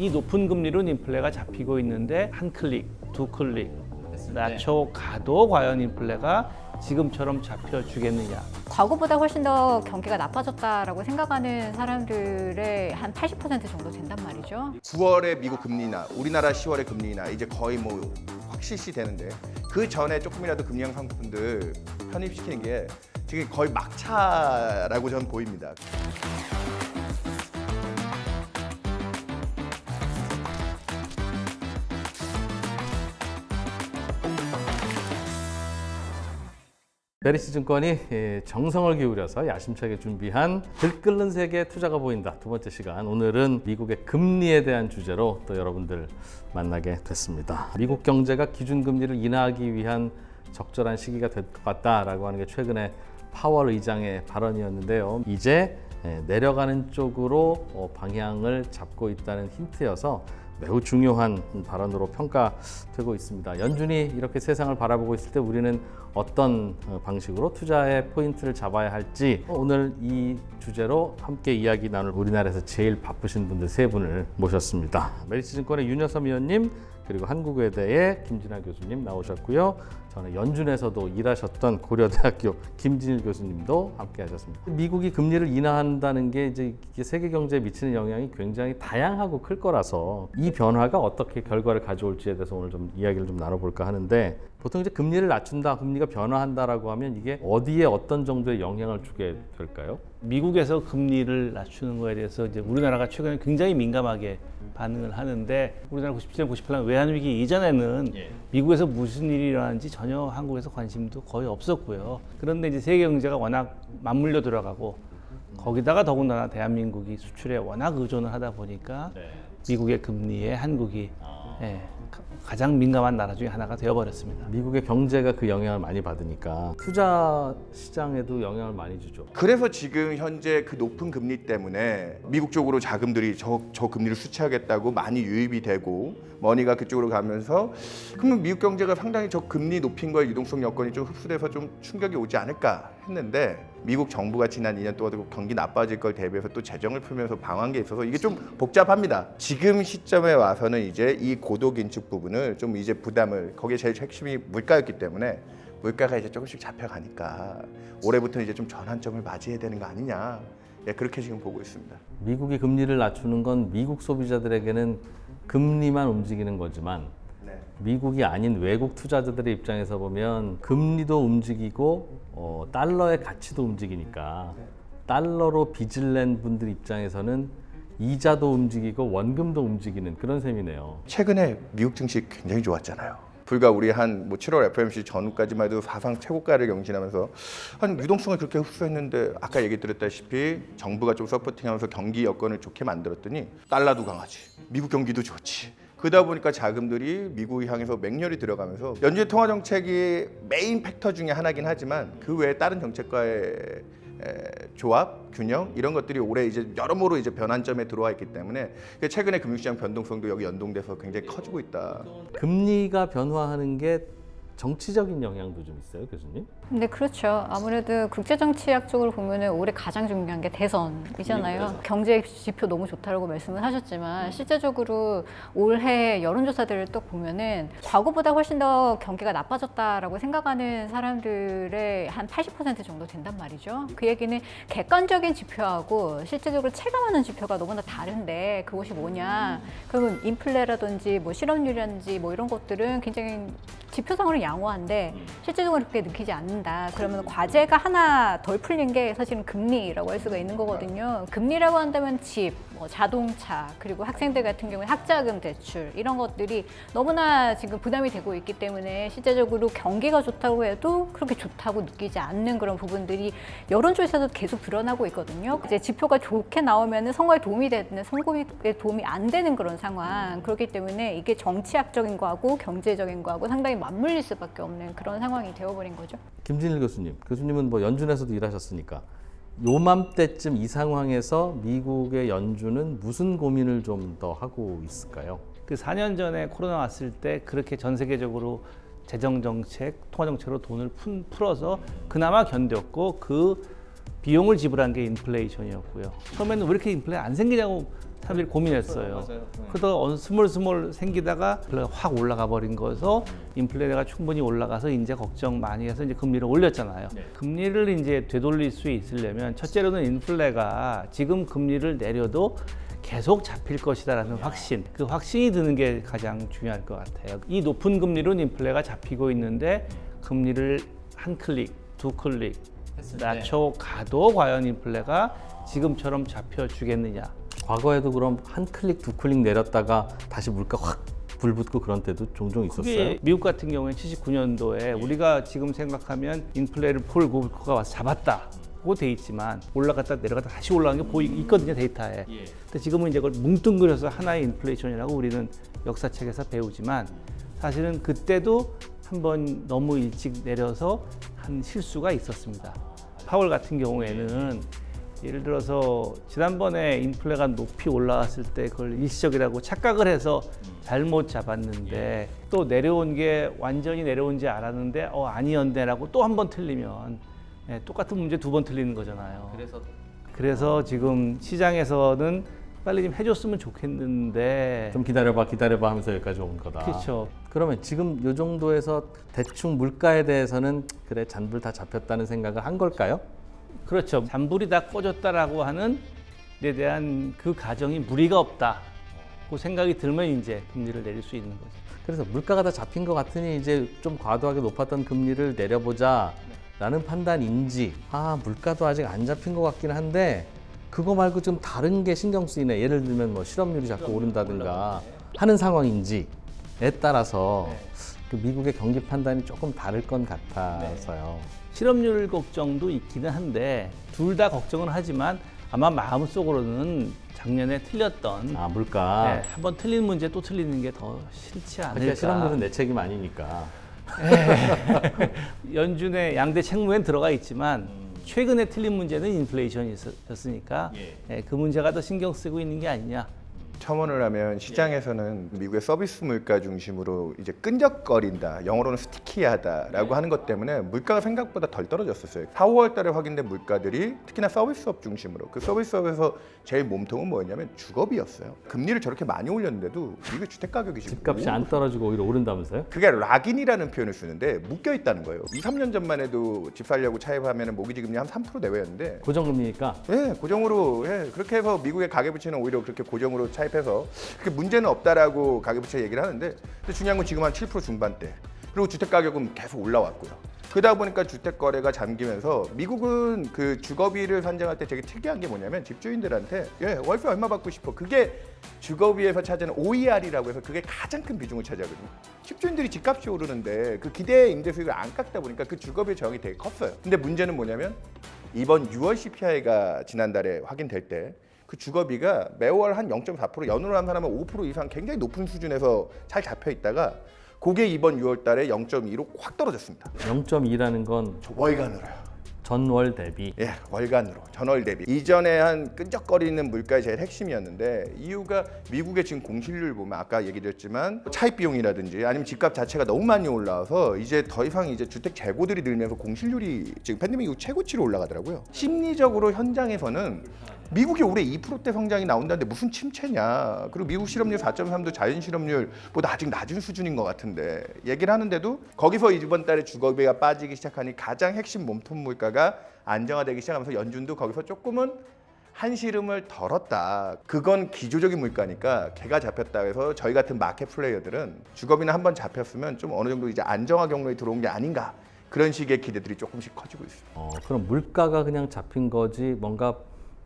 이 높은 금리로 인플레가 잡히고 있는데 한 클릭, 두 클릭 낮춰가도 과연 인플레가 지금처럼 잡혀주겠느냐. 과거보다 훨씬 더 경기가 나빠졌다라고 생각하는 사람들의 한 80% 정도 된단 말이죠. 9월에 미국 금리나 우리나라 10월의 금리나 이제 거의 뭐 확실시 되는데 그 전에 조금이라도 금리 상품들 편입시키는 게 지금 거의 막차라고 저는 보입니다. 메리츠 증권이 정성을 기울여서 야심차게 준비한 들끓는 세계 투자가 보인다 두 번째 시간, 오늘은 미국의 금리에 대한 주제로 또 여러분들 만나게 됐습니다. 미국 경제가 기준금리를 인하하기 위한 적절한 시기가 될 것 같다라고 하는 게 최근에 파월 의장의 발언이었는데요. 이제 내려가는 쪽으로 방향을 잡고 있다는 힌트여서 매우 중요한 발언으로 평가되고 있습니다. 연준이 이렇게 세상을 바라보고 있을 때 우리는 어떤 방식으로 투자의 포인트를 잡아야 할지, 오늘 이 주제로 함께 이야기 나눌 우리나라에서 제일 바쁘신 분들 세 분을 모셨습니다. 메리츠 증권의 윤여섬 위원님, 그리고 한국외대의 김진아 교수님 나오셨고요. 저는 연준에서도 일하셨던 고려대학교 김진일 교수님도 함께 하셨습니다. 미국이 금리를 인하한다는 게 이제 세계 경제에 미치는 영향이 굉장히 다양하고 클 거라서 이 변화가 어떻게 결과를 가져올지에 대해서 오늘 좀 이야기를 좀 나눠볼까 하는데, 보통 이제 금리를 낮춘다, 금리가 변화한다라고 하면 이게 어디에 어떤 정도의 영향을 주게 될까요? 미국에서 금리를 낮추는 거에 대해서 이제 우리나라가 최근에 굉장히 민감하게 반응을 하는데, 우리나라 97년, 98년 외환위기 이전에는 미국에서 무슨 일이 일어나는지 전혀 한국에서 관심도 거의 없었고요. 그런데 이제 세계 경제가 워낙 맞물려 들어가고 거기다가 더군다나 대한민국이 수출에 워낙 의존을 하다 보니까 미국의 금리에 한국이 가장 민감한 나라 중에 하나가 되어버렸습니다. 미국의 경제가 그 영향을 많이 받으니까 투자 시장에도 영향을 많이 주죠. 그래서 지금 현재 그 높은 금리 때문에 미국 쪽으로 자금들이 저 금리를 수취하겠다고 많이 유입이 되고 머니가 그쪽으로 가면서, 그러면 미국 경제가 상당히 저 금리 높인 거에 유동성 여건이 좀 흡수돼서 좀 충격이 오지 않을까 했는데, 미국 정부가 지난 2년 동안 경기 나빠질 걸 대비해서 또 재정을 풀면서 방한 게 있어서 이게 좀 복잡합니다. 지금 시점에 와서는 이제 이 고도 긴축 부분을 좀 이제 부담을, 거기에 제일 핵심이 물가였기 때문에 물가가 이제 조금씩 잡혀가니까 올해부터 이제 좀 전환점을 맞이해야 되는 거 아니냐, 그렇게 지금 보고 있습니다. 미국이 금리를 낮추는 건 미국 소비자들에게는 금리만 움직이는 거지만 미국이 아닌 외국 투자자들의 입장에서 보면 금리도 움직이고 달러의 가치도 움직이니까 달러로 빚을 낸 분들 입장에서는 이자도 움직이고 원금도 움직이는 그런 셈이네요. 최근에 미국 증시 굉장히 좋았잖아요. 불과 우리 한 7월 FOMC 전후까지만 해도 사상 최고가를 경신하면서 한 유동성을 그렇게 흡수했는데, 아까 얘기 드렸다시피 정부가 좀 서포팅하면서 경기 여건을 좋게 만들었더니 달러도 강하지, 미국 경기도 좋지. 그러다 보니까 자금들이 미국을 향해서 맹렬히 들어가면서 연준의 통화 정책이 메인 팩터 중에 하나긴 하지만 그 외에 다른 정책과의 조합, 균형, 이런 것들이 올해 이제 여러모로 이제 변환점에 들어와 있기 때문에 최근에 금융시장 변동성도 여기 연동돼서 굉장히 커지고 있다. 금리가 변화하는 게 정치적인 영향도 좀 있어요, 교수님? 네, 그렇죠. 아무래도 국제정치학 쪽으로 보면은 올해 가장 중요한 게 대선이잖아요. 경제 지표 너무 좋다고 말씀을 하셨지만 실제적으로 올해 여론조사들을 또 보면은 과거보다 훨씬 더 경기가 나빠졌다라고 생각하는 사람들의 한 80% 정도 된단 말이죠. 그 얘기는 객관적인 지표하고 실제적으로 체감하는 지표가 너무나 다른데, 그것이 뭐냐? 그러면 인플레라든지 뭐 실업률이라든지 뭐 이런 것들은 굉장히 지표상으로 양호한데 실제적으로 그렇게 느끼지 않는다. 그러면 과제가 하나 덜 풀린 게 사실은 금리라고 할 수가 있는 거거든요. 금리라고 한다면 집, 뭐 자동차, 그리고 학생들 같은 경우는 학자금 대출, 이런 것들이 너무나 지금 부담이 되고 있기 때문에 실제적으로 경기가 좋다고 해도 그렇게 좋다고 느끼지 않는 그런 부분들이 여론조사에서도 계속 드러나고 있거든요. 이제 지표가 좋게 나오면 선거에 도움이 되는, 선거에 도움이 안 되는 그런 상황. 그렇기 때문에 이게 정치학적인 거하고 경제적인 거하고 상당히 맞물릴 수밖에 없는 그런 상황이 되어버린 거죠. 김진일 교수님은 뭐 연준에서도 일하셨으니까 요맘때쯤 이 상황에서 미국의 연준은 무슨 고민을 좀 더 하고 있을까요? 그 4년 전에 코로나 왔을 때 그렇게 전 세계적으로 재정정책, 통화정책으로 돈을 풀어서 그나마 견뎠고, 그 비용을 지불한 게 인플레이션이었고요. 처음에는 왜 이렇게 인플레 안 생기냐고 사람들이 고민했어요. 맞아요. 그러다가 어느 스몰 생기다가 확 올라가 버린 거에서 인플레가 충분히 올라가서 이제 걱정 많이 해서 이제 금리를 올렸잖아요. 금리를 이제 되돌릴 수 있으려면 첫째로는 인플레가 지금 금리를 내려도 계속 잡힐 것이다라는 확신, 그 확신이 드는 게 가장 중요할 것 같아요. 이 높은 금리로 인플레가 잡히고 있는데 금리를 한 클릭, 두 클릭 낮춰가도 과연 인플레가 지금처럼 잡혀주겠느냐. 과거에도 그럼 한 클릭 두 클릭 내렸다가 다시 물가 확 불붙고 그런 때도 종종 있었어요. 그게 미국 같은 경우에 79년도에 우리가 지금 생각하면 인플레를 폴 고블커가 와서 잡았다고 돼 있지만 올라갔다 내려갔다 다시 올라가는 게 있거든요, 데이터에. 근데 지금은 이제 그걸 뭉뚱그려서 하나의 인플레이션이라고 우리는 역사책에서 배우지만 사실은 그때도 한번 너무 일찍 내려서 한 실수가 있었습니다. 파월 같은 경우에는 예를 들어서 지난번에 인플레가 높이 올라왔을 때 그걸 일시적이라고 착각을 해서 잘못 잡았는데 또 내려온 게 완전히 내려온지 알았는데 아니었네라고 또 한 번 틀리면 똑같은 문제 두 번 틀리는 거잖아요. 그래서 지금 시장에서는 빨리 좀 해줬으면 좋겠는데 좀 기다려봐 하면서 여기까지 온 거다. 그렇죠. 그러면 지금 이 정도에서 대충 물가에 대해서는 그래 잔불 다 잡혔다는 생각을 한 걸까요? 그렇죠. 잔불이 다 꺼졌다라고 하는 데 대한 그 가정이 무리가 없다. 그 생각이 들면 이제 금리를 내릴 수 있는 거죠. 그래서 물가가 다 잡힌 것 같으니 이제 좀 과도하게 높았던 금리를 내려보자라는 판단인지 물가도 아직 안 잡힌 것 같긴 한데 그거 말고 좀 다른 게 신경 쓰이네. 예를 들면 뭐 실업률이 자꾸 오른다든가 하는 상황인지에 따라서 그 미국의 경기 판단이 조금 다를 것 같아서요. 실업률 걱정도 있기는 한데 둘 다 걱정은 하지만 아마 마음속으로는 작년에 틀렸던 물가. 한번 틀린 문제 또 틀리는 게 더 싫지 않을까. 그러니까 실업률은 내 책임 아니니까. 연준의 양대 책무엔 들어가 있지만 최근에 틀린 문제는 인플레이션이었으니까 그 문제가 더 신경 쓰고 있는 게 아니냐. 첨언을 하면 시장에서는 미국의 서비스 물가 중심으로 이제 끈적거린다, 영어로는 스티키하다라고 하는 것 때문에 물가가 생각보다 덜 떨어졌었어요. 4, 5월 달에 확인된 물가들이 특히나 서비스업 중심으로 그 서비스업에서 제일 몸통은 뭐였냐면 주거비였어요. 금리를 저렇게 많이 올렸는데도 미국 주택 가격이 지금 집값이 안 떨어지고 오히려 오른다면서요? 그게 락인이라는 표현을 쓰는데 묶여 있다는 거예요. 2, 3년 전만 해도 집 살려고 차입하면 모기지 금리 한 3% 내외였는데 고정금리니까. 고정으로 그렇게 해서 미국의 가계부채는 오히려 그렇게 고정으로 차입해서 그렇게 문제는 없다라고 가계부채 얘기를 하는데 근데 중요한 건 지금 한 7% 중반대 그리고 주택 가격은 계속 올라왔고요. 그러다 보니까 주택 거래가 잠기면서 미국은 그 주거비를 산정할 때 되게 특이한 게 뭐냐면 집주인들한테 월세 얼마 받고 싶어 그게 주거비에서 차지하는 OER이라고 해서 그게 가장 큰 비중을 차지하거든요. 집주인들이 집값이 오르는데 그 기대 임대 수익을 안 깎다 보니까 그 주거비의 저항이 되게 컸어요. 근데 문제는 뭐냐면 이번 6월 CPI가 지난달에 확인될 때 그 주거비가 매월 한 0.4% 연으로 환산하면 5% 이상 굉장히 높은 수준에서 잘 잡혀 있다가 그게 이번 6월 달에 0.2로 확 떨어졌습니다. 0.2라는 건 월간으로요. 전월 대비. 월간으로 전월 대비 이전에 한 끈적거리는 물가의 제일 핵심이었는데 이유가 미국의 지금 공실률 보면 아까 얘기드렸지만 차입 비용이라든지 아니면 집값 자체가 너무 많이 올라와서 이제 더 이상 이제 주택 재고들이 늘면서 공실률이 지금 팬데믹 이후 최고치로 올라가더라고요. 심리적으로 현장에서는 미국이 올해 2%대 성장이 나온다는데 무슨 침체냐. 그리고 미국 실업률 4.3도 자연 실업률보다 아직 낮은 수준인 것 같은데 얘기를 하는데도 거기서 이번 달에 주거비가 빠지기 시작하니 가장 핵심 몸통 물가가 안정화되기 시작하면서 연준도 거기서 조금은 한시름을 덜었다. 그건 기조적인 물가니까 개가 잡혔다 해서 저희 같은 마켓 플레이어들은 주거비는 한번 잡혔으면 좀 어느 정도 이제 안정화 경로에 들어온 게 아닌가. 그런 식의 기대들이 조금씩 커지고 있습니다. 그럼 물가가 그냥 잡힌 거지 뭔가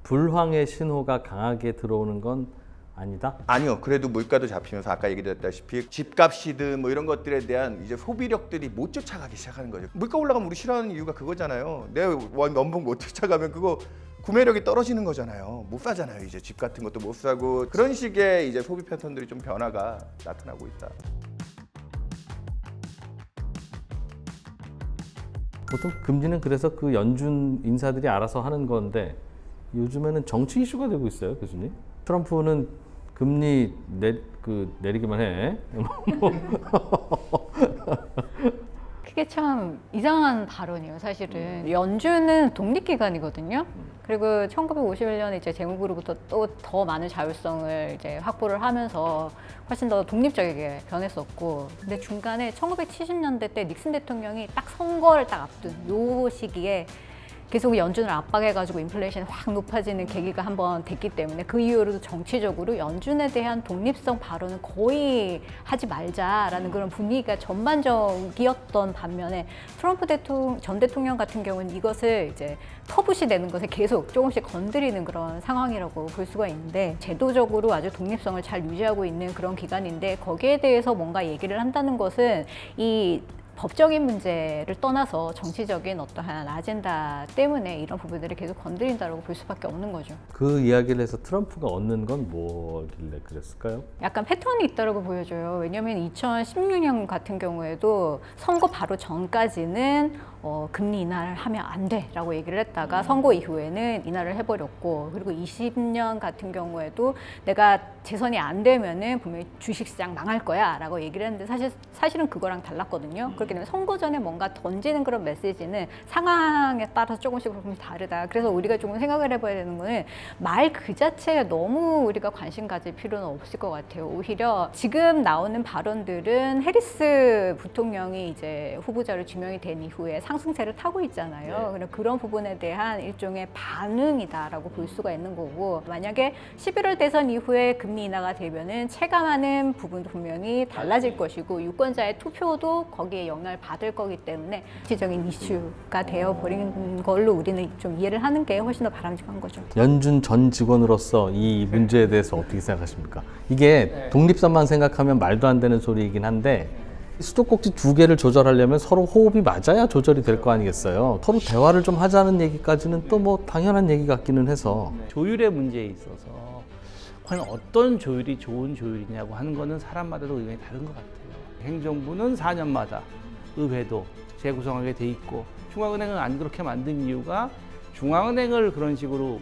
불황의 신호가 강하게 들어오는 건 아니다? 아니요. 그래도 물가도 잡히면서 아까 얘기드렸다시피 집값이든 뭐 이런 것들에 대한 이제 소비력들이 못 쫓아가기 시작하는 거죠. 물가 올라가면 우리 싫어하는 이유가 그거잖아요. 내 연봉 못 쫓아가면 그거 구매력이 떨어지는 거잖아요. 못 사잖아요. 이제 집 같은 것도 못 사고 그런 식의 이제 소비 패턴들이 좀 변화가 나타나고 있다. 보통 금리는 그래서 그 연준 인사들이 알아서 하는 건데 요즘에는 정치 이슈가 되고 있어요, 교수님. 트럼프는 금리 내리기만 해. 그게 참 이상한 발언이에요, 사실은. 연준은 독립기관이거든요. 그리고 1951년에 이제 제국으로부터 또 더 많은 자율성을 이제 확보를 하면서 훨씬 더 독립적이게 변했었고, 근데 중간에 1970년대 때 닉슨 대통령이 딱 선거를 딱 앞둔 요 시기에 계속 연준을 압박해가지고 인플레이션이 확 높아지는 계기가 한번 됐기 때문에 그 이후로도 정치적으로 연준에 대한 독립성 발언은 거의 하지 말자라는 그런 분위기가 전반적이었던 반면에 트럼프 전 대통령 같은 경우는 이것을 이제 터부시 내는 것에 계속 조금씩 건드리는 그런 상황이라고 볼 수가 있는데, 제도적으로 아주 독립성을 잘 유지하고 있는 그런 기관인데 거기에 대해서 뭔가 얘기를 한다는 것은 이 법적인 문제를 떠나서 정치적인 어떠한 아젠다 때문에 이런 부분들을 계속 건드린다고 볼 수밖에 없는 거죠. 그 이야기를 해서 트럼프가 얻는 건 뭐길래 그랬을까요? 약간 패턴이 있다고 보여져요. 왜냐하면 2016년 같은 경우에도 선거 바로 전까지는 금리 인하를 하면 안 돼라고 얘기를 했다가 선거 이후에는 인하를 해버렸고, 그리고 20년 같은 경우에도 내가 재선이 안 되면은 분명히 주식시장 망할 거야라고 얘기를 했는데 사실은 그거랑 달랐거든요. 그렇기 때문에 선거 전에 뭔가 던지는 그런 메시지는 상황에 따라서 조금씩 다르다. 그래서 우리가 조금 생각을 해봐야 되는 거는 말 그 자체에 너무 우리가 관심 가질 필요는 없을 것 같아요. 오히려 지금 나오는 발언들은 해리스 부통령이 이제 후보자로 지명이 된 이후에 상승세를 타고 있잖아요. 그런 부분에 대한 일종의 반응이다라고 볼 수가 있는 거고, 만약에 11월 대선 이후에 금리 인하가 되면은 체감하는 부분도 분명히 달라질 것이고 유권자의 투표도 거기에 영향을 받을 거기 때문에 정치적인 이슈가 되어버린 걸로 우리는 좀 이해를 하는 게 훨씬 더 바람직한 거죠. 연준 전 직원으로서 이 문제에 대해서 어떻게 생각하십니까? 이게 독립성만 생각하면 말도 안 되는 소리이긴 한데, 수도꼭지 두 개를 조절하려면 서로 호흡이 맞아야 조절이 될 거 아니겠어요. 서로 대화를 좀 하자는 얘기까지는 또 뭐 당연한 얘기 같기는 해서. 조율의 문제에 있어서 과연 어떤 조율이 좋은 조율이냐고 하는 거는 사람마다도 의견이 다른 것 같아요. 행정부는 4년마다 의회도 재구성하게 돼 있고, 중앙은행은 안 그렇게 만든 이유가 중앙은행을 그런 식으로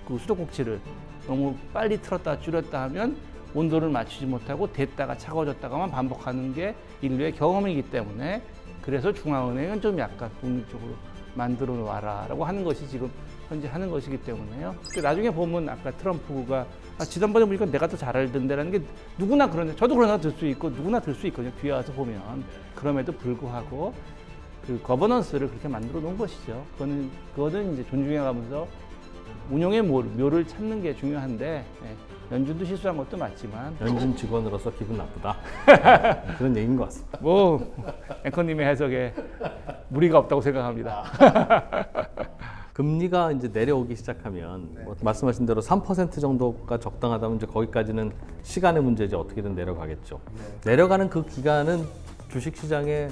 그 수도꼭지를 너무 빨리 틀었다 줄였다 하면 온도를 맞추지 못하고 됐다가 차가워졌다가만 반복하는 게 인류의 경험이기 때문에, 그래서 중앙은행은 좀 약간 독립적으로 만들어 놔라라고 하는 것이 지금 현재 하는 것이기 때문에요. 나중에 보면 아까 트럼프가 지난번에 보니까 내가 더 잘 알던데라는 게 누구나 그런데, 저도 그런 생각 들 수 있고 누구나 들 수 있거든요. 뒤에 와서 보면. 그럼에도 불구하고 그 거버넌스를 그렇게 만들어 놓은 것이죠. 그거는 이제 존중해 가면서 운용의 묘를 찾는 게 중요한데, 연준도 실수한 것도 맞지만 연준 직원으로서 기분 나쁘다. 그런 얘기인 것 같습니다. 뭐 앵커님의 해석에 무리가 없다고 생각합니다. 금리가 이제 내려오기 시작하면 뭐 말씀하신 대로 3% 정도가 적당하다면 이제 거기까지는 시간의 문제지 어떻게든 내려가겠죠. 내려가는 그 기간은 주식시장의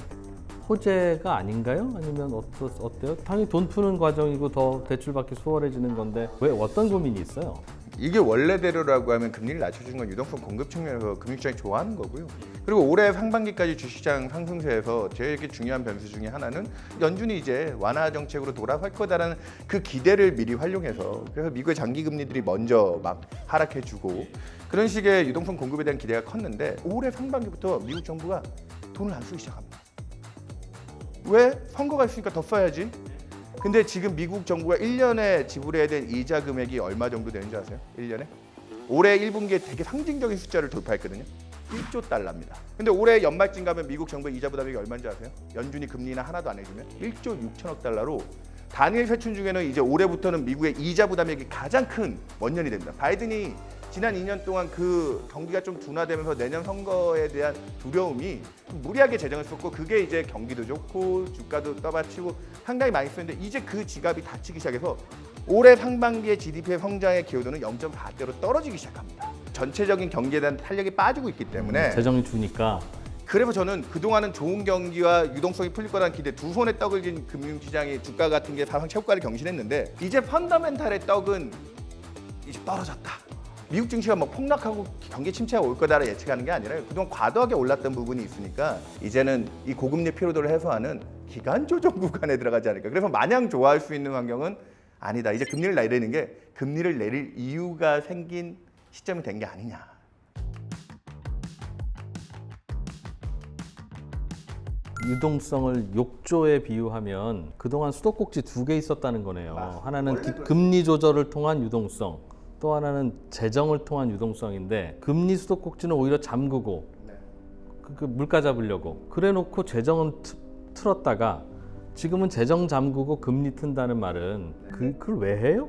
호재가 아닌가요? 아니면 어때요? 당연히 돈 푸는 과정이고 더 대출받기 수월해지는 건데 왜 어떤 고민이 있어요? 이게 원래대로라고 하면 금리를 낮춰주는 건 유동성 공급 측면에서 금융시장이 좋아하는 거고요. 그리고 올해 상반기까지 주식시장 상승세에서 제일 중요한 변수 중에 하나는 연준이 이제 완화 정책으로 돌아설 거다라는 그 기대를 미리 활용해서, 그래서 미국의 장기 금리들이 먼저 막 하락해주고 그런 식의 유동성 공급에 대한 기대가 컸는데, 올해 상반기부터 미국 정부가 돈을 안 쓰기 시작합니다. 왜? 선거가 있으니까 더 써야지. 근데 지금 미국 정부가 1년에 지불해야 될 이자 금액이 얼마 정도 되는지 아세요? 1년에? 올해 1분기에 되게 상징적인 숫자를 돌파했거든요. 1조 달러입니다. 근데 올해 연말쯤 가면 미국 정부의 이자 부담액이 얼마인지 아세요? 연준이 금리나 하나도 안 해주면 1조 6천억 달러로, 단일 세춘 중에는 이제 올해부터는 미국의 이자 부담액이 가장 큰 원년이 됩니다. 바이든이 지난 2년 동안 그 경기가 좀 둔화되면서 내년 선거에 대한 두려움이 무리하게 재정을 썼고, 그게 이제 경기도 좋고 주가도 떠받치고 상당히 많이 썼는데, 이제 그 지갑이 닫히기 시작해서 올해 상반기의 GDP의 성장의 기여도는 0.4대로 떨어지기 시작합니다. 전체적인 경기에 대한 탄력이 빠지고 있기 때문에 재정이 주니까. 그래서 저는 그동안은 좋은 경기와 유동성이 풀릴 거라는 기대, 두 손에 떡을 쥔 금융시장이 주가 같은 게 사상 최고가를 경신했는데, 이제 펀더멘탈의 떡은 이제 떨어졌다. 미국 증시가 뭐 폭락하고 경기 침체가 올 거다라 예측하는 게 아니라 그동안 과도하게 올랐던 부분이 있으니까 이제는 이 고금리 피로도를 해소하는 기간 조정 구간에 들어가지 않을까. 그래서 마냥 좋아할 수 있는 환경은 아니다. 이제 금리를 내리는 게 금리를 내릴 이유가 생긴 시점이 된 게 아니냐. 유동성을 욕조에 비유하면 그동안 수도꼭지 두 개 있었다는 거네요. 맞습니다. 하나는 원래 그렇죠. 금리 조절을 통한 유동성, 또 하나는 재정을 통한 유동성인데 금리 수도꼭지는 오히려 잠그고 그 물가 잡으려고 그래놓고 재정은 틀었다가 지금은 재정 잠그고 금리 튼다는 말은 그걸 왜 해요?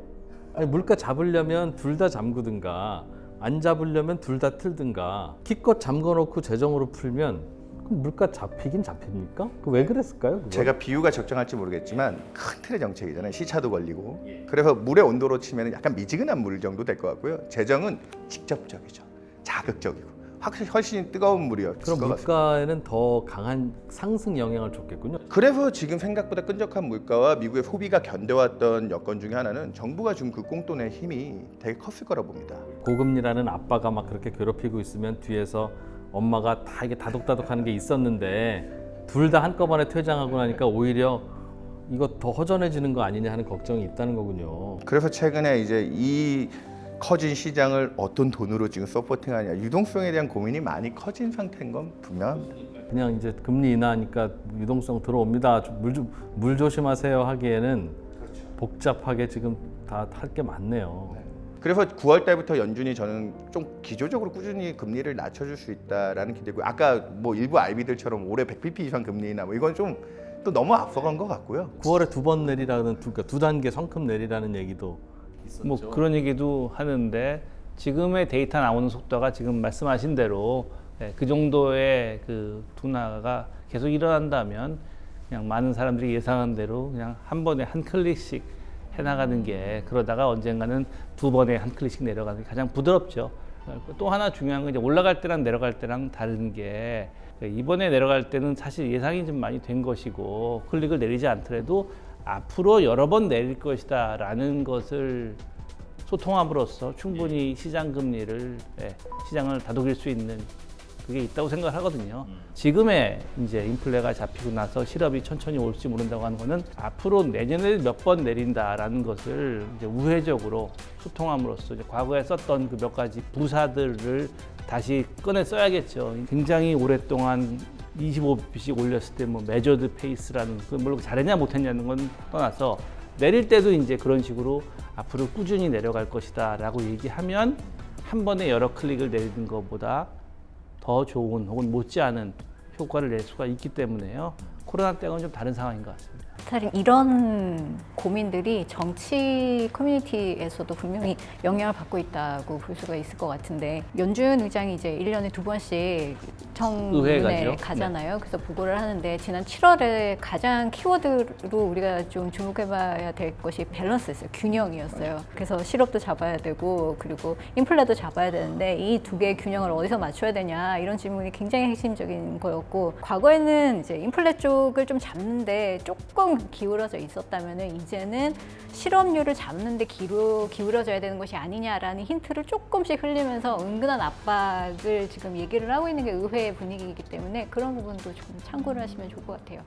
아니 물가 잡으려면 둘 다 잠그든가 안 잡으려면 둘 다 틀든가 기껏 잠궈놓고 재정으로 풀면 그럼 물가 잡히긴 잡힙니까? 그 왜 그랬을까요? 그거? 제가 비유가 적정할지 모르겠지만 큰 틀의 정책이잖아요. 시차도 걸리고. 그래서 물의 온도로 치면 약간 미지근한 물 정도 될 것 같고요. 재정은 직접적이죠. 자극적이고. 확실히 훨씬 뜨거운 물이었을 그럼 것 같습니다. 물가에는 더 강한 상승 영향을 줬겠군요. 그래서 지금 생각보다 끈적한 물가와 미국의 소비가 견뎌왔던 여건 중에 하나는 정부가 준 그 꽁돈의 힘이 되게 컸을 거라 봅니다. 고금리라는 아빠가 막 그렇게 괴롭히고 있으면 뒤에서 엄마가 다 이게 다독다독하는 게 있었는데 둘 다 한꺼번에 퇴장하고 나니까 오히려 이거 더 허전해지는 거 아니냐 하는 걱정이 있다는 거군요. 그래서 최근에 이제 이 커진 시장을 어떤 돈으로 지금 서포팅하냐 유동성에 대한 고민이 많이 커진 상태인 건 분명합니다. 그냥 이제 금리 인하하니까 유동성 들어옵니다. 물 조심하세요 하기에는 복잡하게 지금 다 할 게 많네요. 그래서 9월 달부터 연준이 저는 좀 기조적으로 꾸준히 금리를 낮춰줄 수 있다라는 기대고 아까 뭐 일부 IB들처럼 올해 100bp 이상 금리나 뭐 이건 좀 또 너무 앞서간 것 같고요. 9월에 두 번 내리라는 두 단계 성큼 내리라는 얘기도 있었죠. 뭐 그런 얘기도 하는데 지금의 데이터 나오는 속도가 지금 말씀하신 대로 그 정도의 그 둔화가 계속 일어난다면 그냥 많은 사람들이 예상한 대로 그냥 한 번에 한 클릭씩 해나가는 게 그러다가 언젠가는 두 번에 한 클릭씩 내려가는 게 가장 부드럽죠. 또 하나 중요한 건 이제 올라갈 때랑 내려갈 때랑 다른 게 이번에 내려갈 때는 사실 예상이 좀 많이 된 것이고 클릭을 내리지 않더라도 앞으로 여러 번 내릴 것이다라는 것을 소통함으로써 충분히 시장 금리를 시장을 다독일 수 있는 그게 있다고 생각을 하거든요. 지금의 이제 인플레가 잡히고 나서 실업이 천천히 올지 모른다고 하는 거는 앞으로 내년에 몇 번 내린다라는 것을 이제 우회적으로 소통함으로써 이제 과거에 썼던 그 몇 가지 부사들을 다시 꺼내 써야겠죠. 굉장히 오랫동안 25bp씩 올렸을 때 뭐 메저드 페이스라는 그 물론 잘했냐 못했냐는 건 떠나서 내릴 때도 이제 그런 식으로 앞으로 꾸준히 내려갈 것이다라고 얘기하면 한 번에 여러 클릭을 내리는 것보다 더 좋은 혹은 못지않은 효과를 낼 수가 있기 때문에요. 코로나 때는 좀 다른 상황인 것 같습니다. 사실 이런 고민들이 정치 커뮤니티에서도 분명히 영향을 받고 있다고 볼 수가 있을 것 같은데 연준 의장이 이제 1년에 두 번씩 의회에 청문회에 가죠. 가잖아요. 그래서 보고를 하는데 지난 7월에 가장 키워드로 우리가 좀 주목해봐야 될 것이 밸런스였어요. 균형이었어요. 그래서 실업도 잡아야 되고 그리고 인플레도 잡아야 되는데 이 두 개의 균형을 어디서 맞춰야 되냐 이런 질문이 굉장히 핵심적인 거였고 과거에는 이제 인플레 쪽을 좀 잡는데 조금 기울어져 있었다면은 이제는 실업률을 잡는데 기울어져야 되는 것이 아니냐라는 힌트를 조금씩 흘리면서 은근한 압박을 지금 얘기를 하고 있는 게 의회의 분위기이기 때문에 그런 부분도 좀 참고를 하시면 좋을 것 같아요.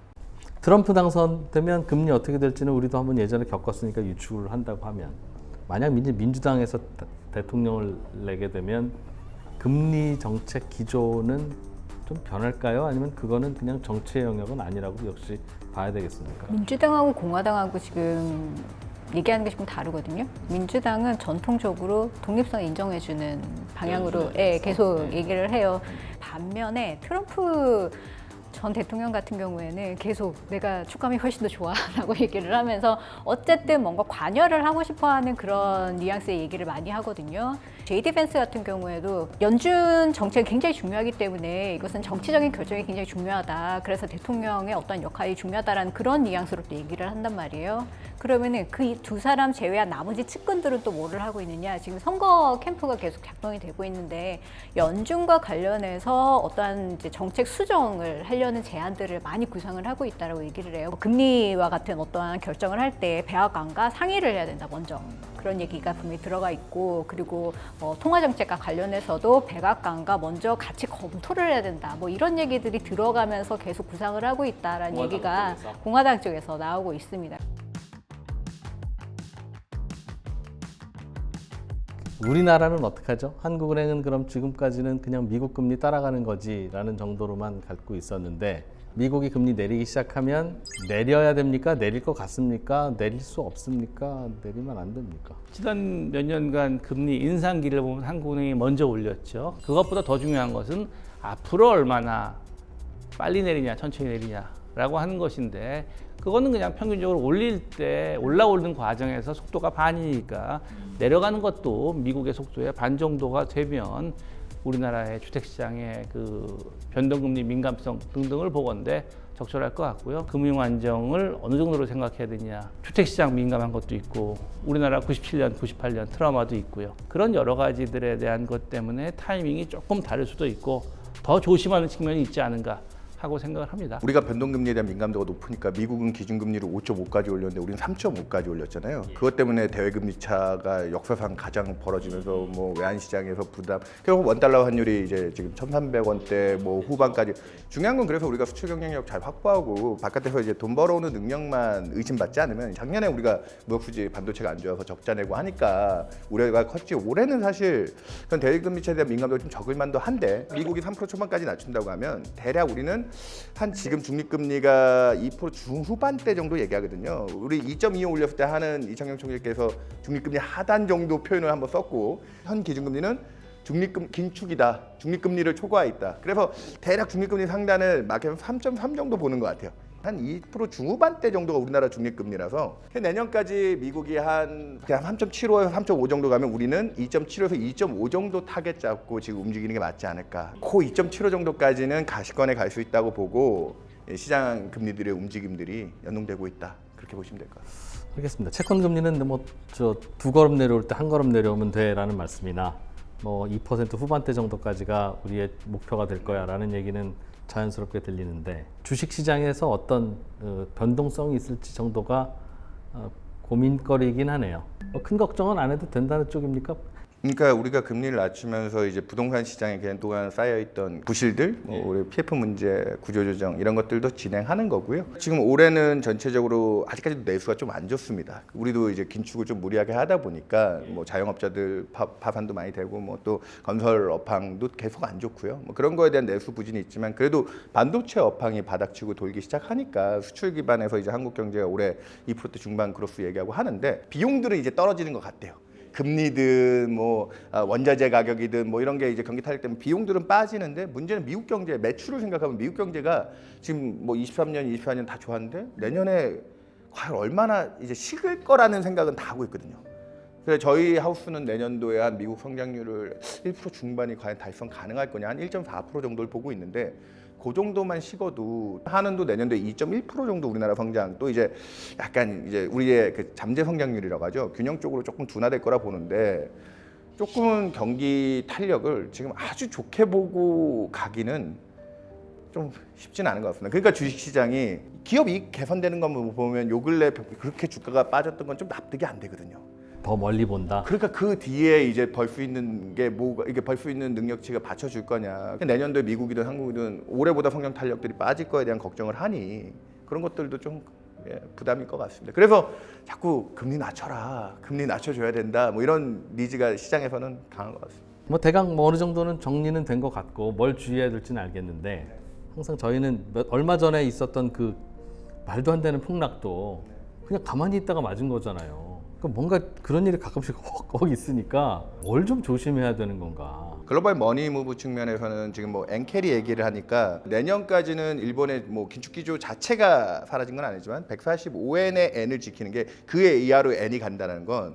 트럼프 당선되면 금리 어떻게 될지는 우리도 한번 예전에 겪었으니까 유추를 한다고 하면 만약 민주당에서 대통령을 내게 되면 금리 정책 기조는 좀 변할까요? 아니면 그거는 그냥 정치의 영역은 아니라고 역시 봐야 되겠습니까? 민주당하고 공화당하고 지금 얘기하는 게 조금 다르거든요. 민주당은 전통적으로 독립성 인정해주는 방향으로 계속 얘기를 해요. 반면에 트럼프 전 대통령 같은 경우에는 계속 내가 축감이 훨씬 더 좋아라고 얘기를 하면서 어쨌든 뭔가 관여를 하고 싶어하는 그런 뉘앙스의 얘기를 많이 하거든요. JD 밴스 같은 경우에도 연준 정책이 굉장히 중요하기 때문에 이것은 정치적인 결정이 굉장히 중요하다. 그래서 대통령의 어떤 역할이 중요하다라는 그런 뉘앙스로 또 얘기를 한단 말이에요. 그러면은 그 두 사람 제외한 나머지 측근들은 또 뭐를 하고 있느냐. 지금 선거 캠프가 계속 작동이 되고 있는데 연준과 관련해서 어떠한 이제 정책 수정을 하려는 제안들을 많이 구상을 하고 있다라고 얘기를 해요. 금리와 같은 어떠한 결정을 할 때 백악관과 상의를 해야 된다. 먼저. 그런 얘기가 분명히 들어가 있고 그리고 통화정책과 관련해서도 백악관과 먼저 같이 검토를 해야 된다. 뭐 이런 얘기들이 들어가면서 계속 구상을 하고 있다라는 얘기가 공화당 쪽에서 나오고 있습니다. 우리나라는 어떡하죠? 한국은행은 그럼 지금까지는 그냥 미국 금리 따라가는 거지라는 정도로만 갖고 있었는데 미국이 금리 내리기 시작하면 내려야 됩니까? 내릴 것 같습니까? 내릴 수 없습니까? 내리면 안 됩니까? 지난 몇 년간 금리 인상기를 보면 한국은행이 먼저 올렸죠. 그것보다 더 중요한 것은 앞으로 얼마나 빨리 내리냐, 천천히 내리냐라고 하는 것인데 그거는 그냥 평균적으로 올라오는 과정에서 속도가 반이니까 내려가는 것도 미국의 속도의 반 정도가 되면 우리나라의 주택시장의 그 변동금리 민감성 등등을 보건대 적절할 것 같고요. 금융 안정을 어느 정도로 생각해야 되냐. 주택시장 민감한 것도 있고 우리나라 97년, 98년 트라우마도 있고요. 그런 여러 가지들에 대한 것 때문에 타이밍이 조금 다를 수도 있고 더 조심하는 측면이 있지 않은가 하고 생각을 합니다. 우리가 변동금리에 대한 민감도가 높으니까 미국은 기준금리를 5.5까지 올렸는데 우리는 3.5까지 올렸잖아요. 그것 때문에 대외금리 차가 역사상 가장 벌어지면서 뭐 외환시장에서 부담. 결국 원달러 환율이 이제 지금 1,300원대 뭐 후반까지. 중요한 건 그래서 우리가 수출 경쟁력 잘 확보하고 바깥에서 이제 돈 벌어오는 능력만 의심받지 않으면 작년에 우리가 무역수지 반도체가 안 좋아서 적자 내고 하니까 우려가 컸지. 올해는 사실 그런 대외금리 차에 대한 민감도가 좀 적을 만도 한데 미국이 3% 초반까지 낮춘다고 하면 대략 우리는 한 지금 중립금리가 2% 중후반대 정도 얘기하거든요. 우리 2.25 올렸을 때 하는 이창용 총리께서 중립금리 하단 정도 표현을 한번 썼고 현 기준금리는 긴축이다. 중립금리를 초과해 있다. 그래서 대략 중립금리 상단을 마켓은 3.3 정도 보는 것 같아요. 한 2% 중후반대 정도가 우리나라 중립금리라서 내년까지 미국이 한 그냥 3.75에서 3.5 정도 가면 우리는 2.75에서 2.5 정도 타겟 잡고 지금 움직이는 게 맞지 않을까. 코 2.75 정도까지는 가시권에 갈 수 있다고 보고 시장 금리들의 움직임들이 연동되고 있다. 그렇게 보시면 될 것 같습니다. 알겠습니다. 채권 금리는 뭐 저 두 걸음 내려올 때 한 걸음 내려오면 돼라는 말씀이나 뭐 2% 후반대 정도까지가 우리의 목표가 될 거야라는 얘기는 자연스럽게 들리는데 주식 시장에서 어떤 변동성이 있을지 정도가 고민거리이긴 하네요. 큰 걱정은 안 해도 된다는 쪽입니까? 그러니까 우리가 금리를 낮추면서 이제 부동산 시장에 그동안 쌓여있던 부실들, 뭐 우리 PF 문제, 구조조정 이런 것들도 진행하는 거고요. 지금 올해는 전체적으로 아직까지도 내수가 좀 안 좋습니다. 우리도 이제 긴축을 좀 무리하게 하다 보니까 뭐 자영업자들 파산도 많이 되고 뭐 또 건설 업황도 계속 안 좋고요. 뭐 그런 거에 대한 내수 부진이 있지만 그래도 반도체 업황이 바닥치고 돌기 시작하니까 수출 기반에서 이제 한국 경제가 올해 2% 중반 그로스 얘기하고 하는데 비용들은 이제 떨어지는 것 같아요. 금리든 뭐 원자재 가격이든 뭐 이런 게 이제 경기 탄력 때문에 비용들은 빠지는데 문제는 미국 경제 매출을 생각하면 미국 경제가 지금 뭐 23년, 24년 다 좋았는데 내년에 과연 얼마나 이제 식을 거라는 생각은 다 하고 있거든요. 그래서 저희 하우스는 내년도에 한 미국 성장률을 1% 중반이 과연 달성 가능할 거냐 한 1.4% 정도를 보고 있는데 그 정도만 식어도 한은도 내년도에 2.1% 정도 우리나라 성장 또 이제 약간 이제 우리의 그 잠재 성장률이라고 하죠. 균형 쪽으로 조금 둔화될 거라 보는데 조금은 경기 탄력을 지금 아주 좋게 보고 가기는 좀 쉽지는 않은 것 같습니다. 그러니까 주식시장이 기업 이익 개선되는 것만 보면 요 근래 그렇게 주가가 빠졌던 건 좀 납득이 안 되거든요. 더 멀리 본다. 그러니까 그 뒤에 이제 벌 수 있는 게 뭐가 이게 벌 수 있는 능력치가 받쳐줄 거냐. 내년도에 미국이든 한국이든 올해보다 성장 탄력들이 빠질 거에 대한 걱정을 하니 그런 것들도 좀 부담일 것 같습니다. 그래서 자꾸 금리 낮춰라, 금리 낮춰줘야 된다. 뭐 이런 니즈가 시장에서는 강한 것 같습니다. 뭐 대강 뭐 어느 정도는 정리는 된 것 같고 뭘 주의해야 될지는 알겠는데 항상 저희는 얼마 전에 있었던 그 말도 안 되는 폭락도 그냥 가만히 있다가 맞은 거잖아요. 뭔가 그런 일이 가끔씩 헉 있으니까 뭘 좀 조심해야 되는 건가. 글로벌 머니 무브 측면에서는 지금 뭐 엔캐리 얘기를 하니까 내년까지는 일본의 뭐 긴축 기조 자체가 사라진 건 아니지만 145엔의 N을 지키는 게 그의 이하로 N이 간다는 건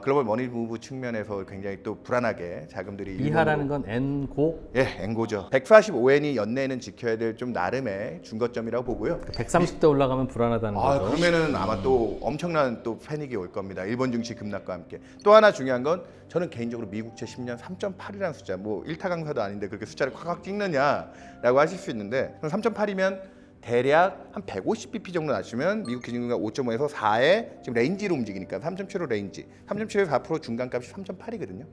글로벌 머니 무브 측면에서 굉장히 또 불안하게 자금들이 이하라는 건 N고? 예, N고죠. 145엔이 연내에는 지켜야 될 좀 나름의 중거점이라고 보고요. 130대 올라가면 불안하다는 거죠. 그러면은 아마 또 엄청난 또 패닉이 올 겁니다. 일본 증시 급락과 함께. 또 하나 중요한 건 저는 개인적으로 미국채 10년 3.8이라는 숫자, 뭐 일타 강사도 아닌데 그렇게 숫자를 콱콱 찍느냐라고 하실 수 있는데 3.8이면 대략 한 150bp 정도 낮추면 미국 기준금리가 5.5에서 4에 지금 레인지로 움직이니까 3.75 레인지, 3.7에서 4% 중간값이 3.8이거든요.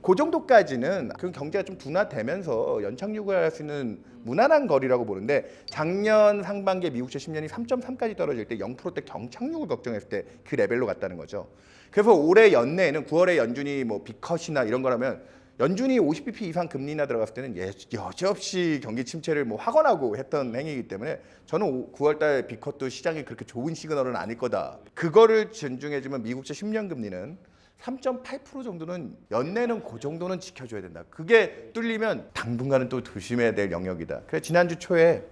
그 정도까지는 그 경제가 좀 둔화되면서 연착 유지할 수 있는 무난한 거리라고 보는데 작년 상반기에 미국채 10년이 3.3까지 떨어질 때 0%대 경착륙을 걱정했을 때 그 레벨로 갔다는 거죠. 그래서 올해 연내에는 9월에 연준이 뭐 빅컷이나 이런 거라면 연준이 50bp 이상 금리 인하 들어갔을 때는 여지없이 경기 침체를 뭐 확언하고 했던 행위이기 때문에 저는 9월달 빅컷도 시장이 그렇게 좋은 시그널은 아닐 거다. 그거를 존중해주면 미국채 10년 금리는 3.8% 정도는 연내는 그 정도는 지켜줘야 된다. 그게 뚫리면 당분간은 또 조심해야 될 영역이다. 그래서 지난주 초에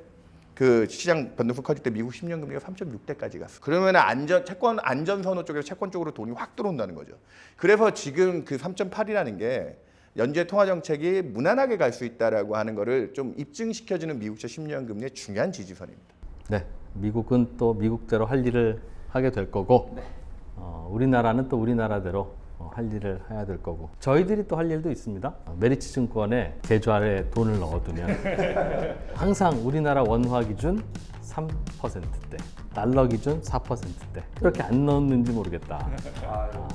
그 시장 변동성 커질 때 미국 10년 금리가 3.6대까지 갔어. 그러면 채권 안전 선호 쪽에서 채권 쪽으로 돈이 확 들어온다는 거죠. 그래서 지금 그 3.8이라는 게 연준의 통화 정책이 무난하게 갈 수 있다라고 하는 거를 좀 입증시켜주는 미국채 10년 금리의 중요한 지지선입니다. 네, 미국은 또 미국대로 할 일을 하게 될 거고, 우리나라는 또 우리나라대로 할 일을 해야 될 거고, 저희들이 또 할 일도 있습니다. 메리츠 증권에 계좌에 돈을 넣어두면 항상 우리나라 원화 기준 3%대, 달러 기준 4%대 이렇게 안 넣었는지 모르겠다.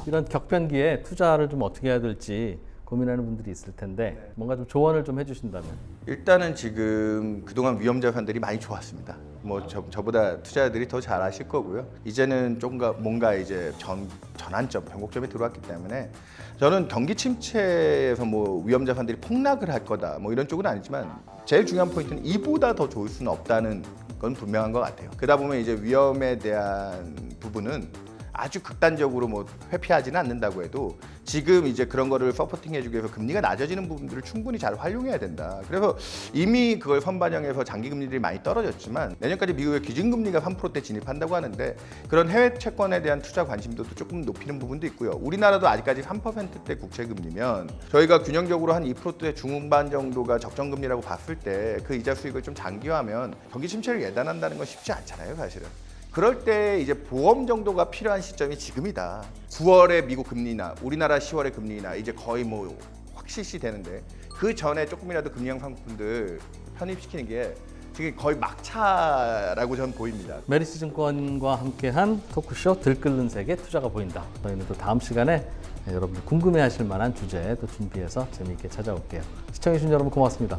이런 격변기에 투자를 좀 어떻게 해야 될지 고민하는 분들이 있을 텐데 뭔가 좀 조언을 좀 해주신다면. 일단은 지금 그동안 위험 자산들이 많이 좋았습니다. 뭐 저보다 투자자들이 더 잘 아실 거고요. 이제는 좀 뭔가 이제 전환점, 변곡점에 들어왔기 때문에 저는 경기 침체에서 뭐 위험 자산들이 폭락을 할 거다 뭐 이런 쪽은 아니지만 제일 중요한 포인트는 이보다 더 좋을 수는 없다는 건 분명한 것 같아요. 그러다 보면 이제 위험에 대한 부분은 아주 극단적으로 뭐 회피하지는 않는다고 해도 지금 이제 그런 거를 서포팅해주기 위해서 금리가 낮아지는 부분들을 충분히 잘 활용해야 된다. 그래서 이미 그걸 선반영해서 장기 금리들이 많이 떨어졌지만 내년까지 미국의 기준금리가 3%대 진입한다고 하는데 그런 해외 채권에 대한 투자 관심도도 조금 높이는 부분도 있고요. 우리나라도 아직까지 3%대 국채 금리면 저희가 균형적으로 한 2%대 중후반 정도가 적정 금리라고 봤을 때 그 이자 수익을 좀 장기화하면 경기 침체를 예단한다는 건 쉽지 않잖아요, 사실은. 그럴 때 이제 보험 정도가 필요한 시점이 지금이다. 9월에 미국 금리나 우리나라 10월에 금리나 이제 거의 뭐 확 실시되는데 그 전에 조금이라도 금리형 상품들 편입시키는 게 지금 거의 막차라고 저는 보입니다. 메리츠 증권과 함께한 토크쇼 들끓는 세계 투자가 보인다. 저희는 또 다음 시간에 여러분들 궁금해하실 만한 주제 또 준비해서 재미있게 찾아올게요. 시청해주신 여러분 고맙습니다.